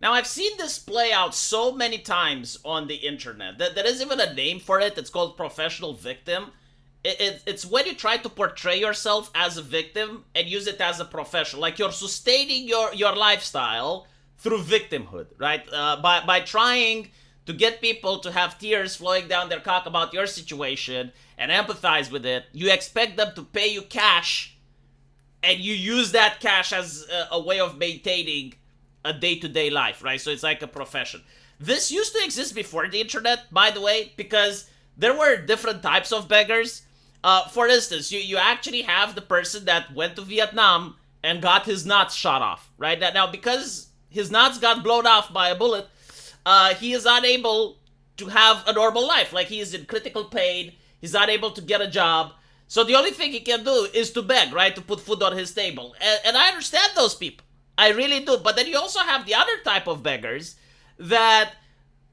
Now, I've seen this play out so many times on the internet that there is even a name for it. It's called professional victim. It's when you try to portray yourself as a victim and use it as a profession. Like you're sustaining your lifestyle through victimhood, right? By trying to get people to have tears flowing down their cock about your situation and empathize with it. You expect them to pay you cash, and you use that cash as a way of maintaining a day-to-day life, right? So it's like a profession. This used to exist before the internet, by the way, because there were different types of beggars. For instance, you actually have the person that went to Vietnam and got his nuts shot off, right? Now, because his nuts got blown off by a bullet, he is unable to have a normal life. Like, he is in critical pain. He's not able to get a job. So the only thing he can do is to beg, right? To put food on his table. And I understand those people. I really do. But then you also have the other type of beggars that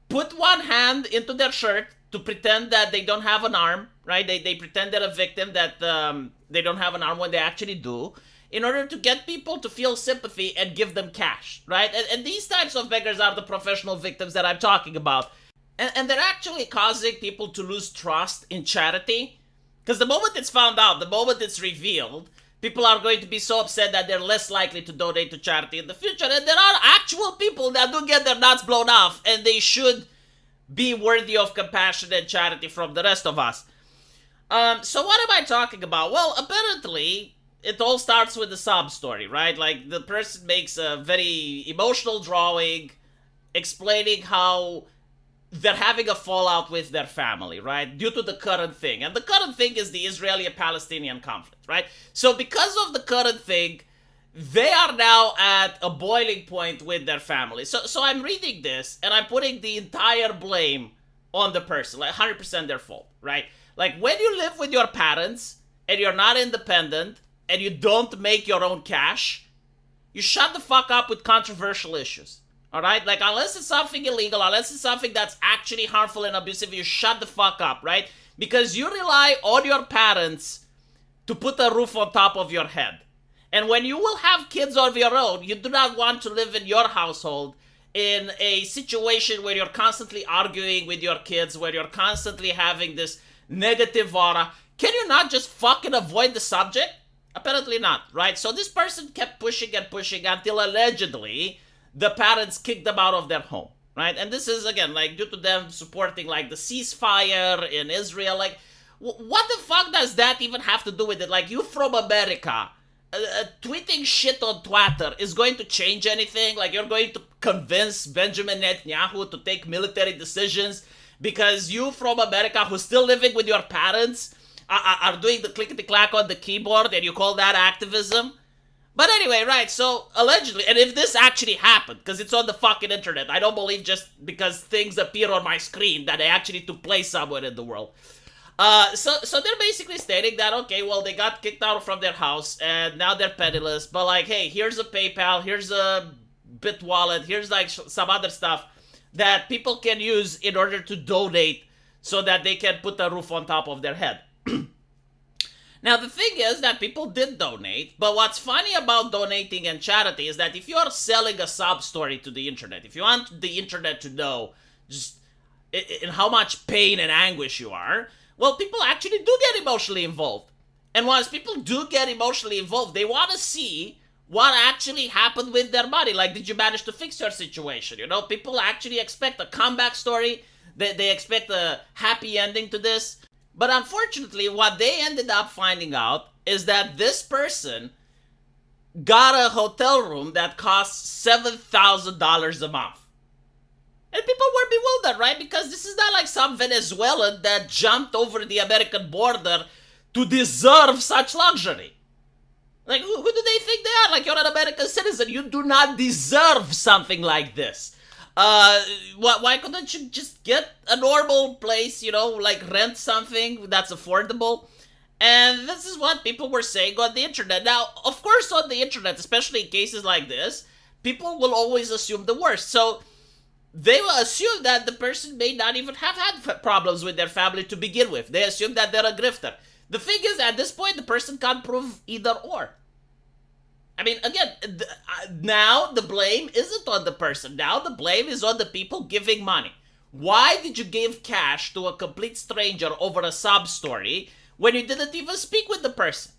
put one hand into their shirt to pretend that they don't have an arm, right? They pretend they're a victim, that they don't have an arm when they actually do, in order to get people to feel sympathy and give them cash, right? And these types of beggars are the professional victims that I'm talking about. And they're actually causing people to lose trust in charity. Because the moment it's found out, the moment it's revealed, people are going to be so upset that they're less likely to donate to charity in the future. And there are actual people that do get their nuts blown off, and they should be worthy of compassion and charity from the rest of us. So what am I talking about? Well, apparently, it all starts with a sob story, right? Like, the person makes a very emotional drawing explaining how they're having a fallout with their family, right? Due to the current thing. And the current thing is the Israeli-Palestinian conflict, right? So because of the current thing, they are now at a boiling point with their family. So I'm reading this, and I'm putting the entire blame on the person, like 100% their fault, right? Like, when you live with your parents, and you're not independent, and you don't make your own cash, you shut the fuck up with controversial issues. Alright? Like, unless it's something illegal, unless it's something that's actually harmful and abusive, you shut the fuck up, right? Because you rely on your parents to put a roof on top of your head. And when you will have kids of your own, you do not want to live in your household in a situation where you're constantly arguing with your kids, where you're constantly having this negative aura. Can you not just fucking avoid the subject? Apparently not, right? So this person kept pushing and pushing until allegedly the parents kicked them out of their home, right? And this is, again, like, due to them supporting, like, the ceasefire in Israel. Like, what the fuck does that even have to do with it? Like, you from America, tweeting shit on Twitter is going to change anything? Like, you're going to convince Benjamin Netanyahu to take military decisions because you from America, who's still living with your parents, are doing the clickety-clack on the keyboard, and you call that activism? But anyway, right, so allegedly, and if this actually happened, because it's on the fucking internet, I don't believe just because things appear on my screen that they actually took place somewhere in the world. So they're basically stating that, okay, well, they got kicked out from their house, and now they're penniless, but like, hey, here's a PayPal, here's a BitWallet, here's like some other stuff that people can use in order to donate so that they can put a roof on top of their head. Now, the thing is that people did donate, but what's funny about donating and charity is that if you're selling a sob story to the internet, if you want the internet to know just in how much pain and anguish you are, well, people actually do get emotionally involved. And once people do get emotionally involved, they want to see what actually happened with their money. Like, did you manage to fix your situation? You know, people actually expect a comeback story. They expect a happy ending to this. But unfortunately, what they ended up finding out is that this person got a hotel room that costs $7,000 a month. And people were bewildered, right? Because this is not like some Venezuelan that jumped over the American border to deserve such luxury. Like, who do they think they are? Like, you're an American citizen. You do not deserve something like this. Why couldn't you just get a normal place, you know, like rent something that's affordable? And this is what people were saying on the internet. Now, of course, on the internet, especially in cases like this, people will always assume the worst. So they will assume that the person may not even have had problems with their family to begin with. They assume that they're a grifter. The thing is, at this point, the person can't prove either or. I mean, again, now the blame isn't on the person. Now the blame is on the people giving money. Why did you give cash to a complete stranger over a sob story when you didn't even speak with the person?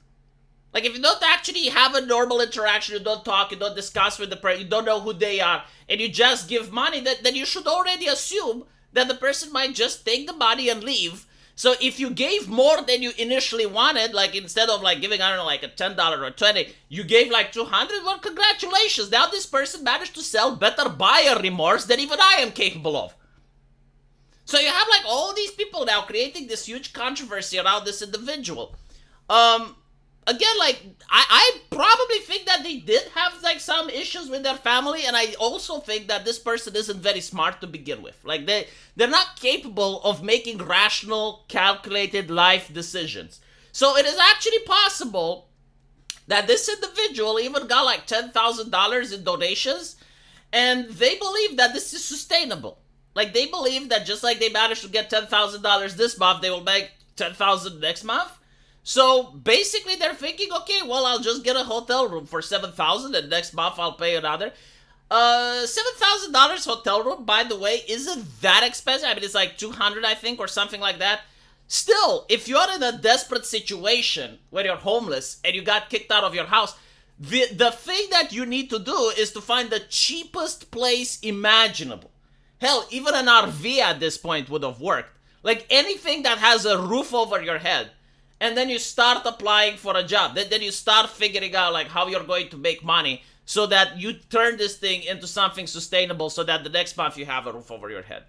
Like, if you don't actually have a normal interaction, you don't talk, you don't discuss with the person, you don't know who they are, and you just give money, then you should already assume that the person might just take the money and leave. So if you gave more than you initially wanted, like instead of like giving, I don't know, like a $10 or 20, you gave like 200, well, congratulations. Now this person managed to sell better buyer remorse than even I am capable of. So you have like all these people now creating this huge controversy around this individual. Again, like, I probably think that they did have, like, some issues with their family, and I also think that this person isn't very smart to begin with. Like, they're not capable of making rational, calculated life decisions. So it is actually possible that this individual even got, like, $10,000 in donations, and they believe that this is sustainable. Like, they believe that just like they managed to get $10,000 this month, they will make $10,000 next month. So basically they're thinking, okay, well, I'll just get a hotel room for $7,000 and next month I'll pay another. $7,000 hotel room, by the way, isn't that expensive. I mean, it's like $200, I think, or something like that. Still, if you're in a desperate situation where you're homeless and you got kicked out of your house, the thing that you need to do is to find the cheapest place imaginable. Hell, even an RV at this point would have worked. Like anything that has a roof over your head. And then you start applying for a job. Then you start figuring out like how you're going to make money so that you turn this thing into something sustainable so that the next month you have a roof over your head.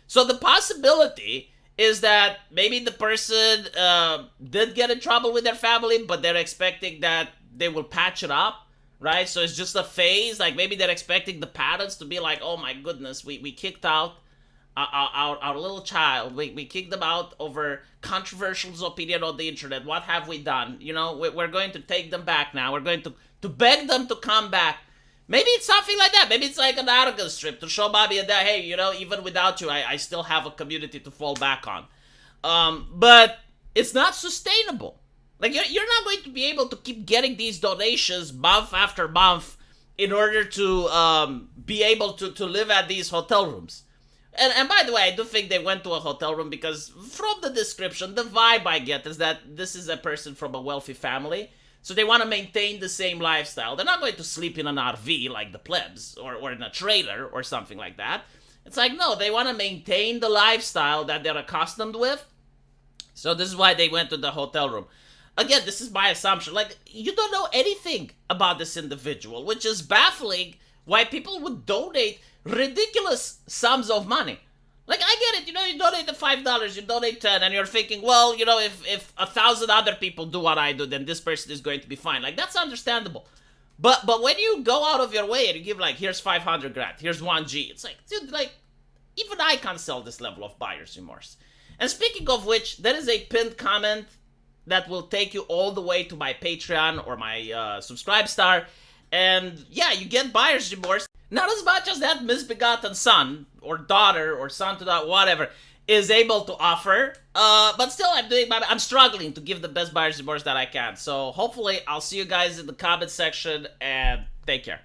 So the possibility is that maybe the person did get in trouble with their family, but they're expecting that they will patch it up, right? So it's just a phase. Like maybe they're expecting the parents to be like, oh my goodness, we kicked out our little child. We kicked them out over controversial opinion on the internet. What have we done? You know, we're going to take them back now. We're going to beg them to come back. Maybe it's something like that. Maybe it's like an arrogance trip to show mommy and dad, hey, you know, even without you, I still have a community to fall back on. But it's not sustainable. Like, you're not going to be able to keep getting these donations month after month in order to be able to live at these hotel rooms. And by the way, I do think they went to a hotel room because from the description, the vibe I get is that this is a person from a wealthy family. So they want to maintain the same lifestyle. They're not going to sleep in an RV like the plebs or in a trailer or something like that. It's like, no, they want to maintain the lifestyle that they're accustomed with. So this is why they went to the hotel room. Again, this is my assumption. Like, you don't know anything about this individual, which is baffling why people would donate ridiculous sums of money. Like, I get it, you know, you donate the $5, you donate 10, and you're thinking, well, you know, if 1,000 other people do what I do, then this person is going to be fine. Like, that's understandable. But when you go out of your way and you give, like, here's 500 grand, here's 1G, it's like, dude, like, even I can't sell this level of buyer's remorse. And speaking of which, there is a pinned comment that will take you all the way to my Patreon or my Subscribe Star. And yeah, you get buyer's remorse. Not as much as that misbegotten son or daughter or son to that whatever is able to offer. But still, I'm struggling to give the best buyer's remorse that I can. So hopefully I'll see you guys in the comment section and take care.